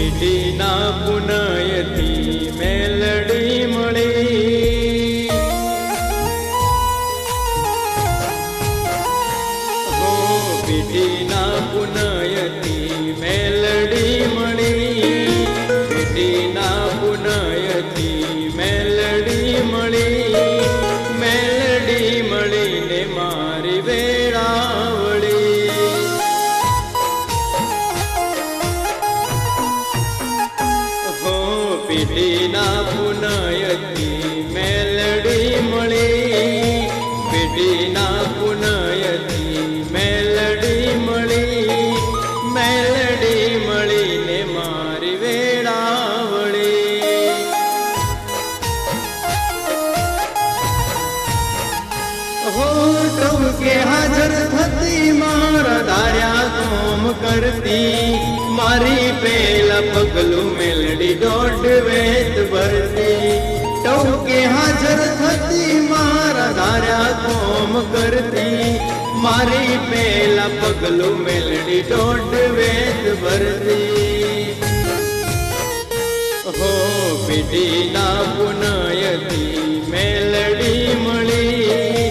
પેઢીના પુનયથી મેલડી મળી, હો પેઢીના પુનયથી મેલડી મળી, પેઢીના પુનયથી મેલડી મળી, મેલડી મળીને મારી વેળાવળી. પેઢીના પુનયથી મેલડી મળી, પેઢીના પુનયથી મેલડી મળી, મેલડી મળીને મારી વેળાવળી. હો ટવકે હાજર થતી મારા ધાર્યા કોમ કરતી, મારી પેલા પગલું મેલડી દોઢ વેત ભરતી. ટવકે હાજર થતી મારા ધાર્યા કોમ કરતી, મારી પેલા પગલું મેલડી દોઢ વેત ભરતી. હો પેઢીના પુનયથી મેલડી મળી,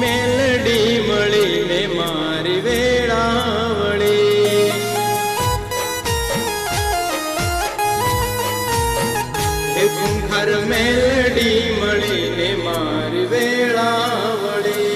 મેલડી મળીને મારી વેળાવળી. ખૂંખાર મેલડી મળીને મારી વેળાવળી.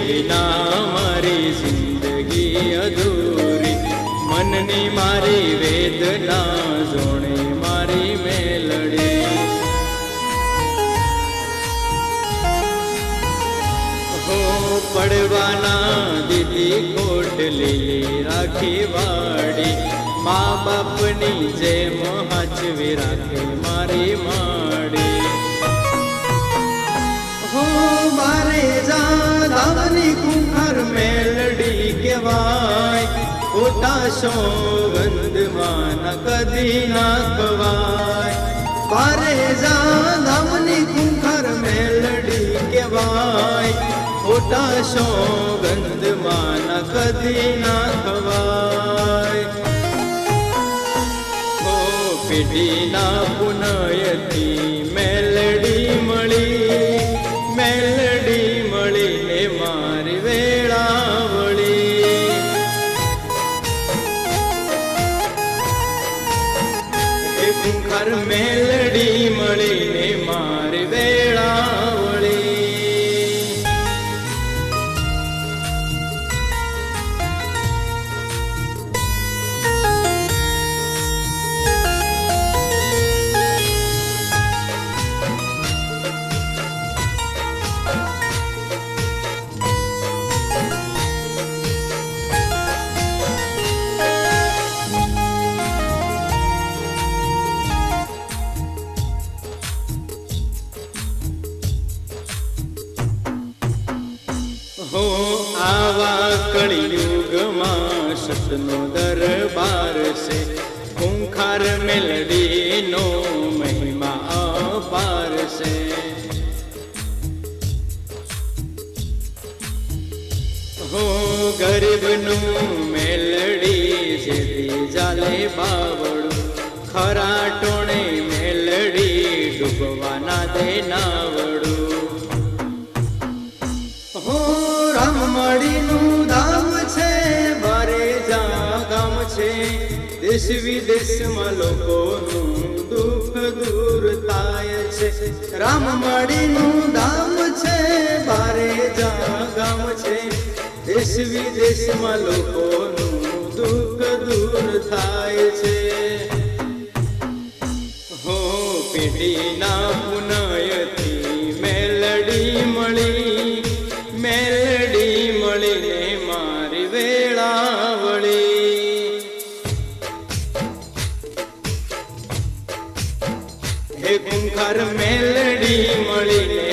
વિના મારી જિંદગી અધૂરી, મનની મારી વેદના જોણે મારી મેલડી. હો પડવાના દીદી કોટ લીલી રાખી વાડી, મા બાપની જેમ હાચવી રાખે મારી માડી. હો મારે ધામની ખૂંખાર મેલડી કહેવાય, ખોટા સોગંદમાં ન કદી ના ખવાય. મારે ધામની ખૂંખાર મેલડી કહેવાય, ખોટા સોગંદમાં ન કદી ના ખવાય. હો પેઢીના પુનયથી મેલડી મળી, મેલડી મળીને મારી વેળાવળી. એ ખૂંખાર મેલડી મળીને મારી વેળાવળી. હો આવા કળિયુગમાં સતનો દરબાર છે, ખૂંખાર મેલડીનો મહિમા અપાર છે. હો ગરીબનું મેલડી જેથી જાલે બાવડું, ખરા ટોણે મેલડી ડૂબવાના દે નાવડું. હો રામમડીનું ધામ છે, બારે ગામ છે, દેશ વિદેશમાં લોકોનું દુઃખ દૂર થાય છે. રામમડીનું ધામ છે, બારે ગામ છે, દેશ વિદેશમાં લોકોનું દુઃખ દૂર થાય છે. હો પેઢીના પુનયથી મેલડી મળી, મેલડી મળીને મારી વેળાવળી. એ કુંખાર મેલડી મળીને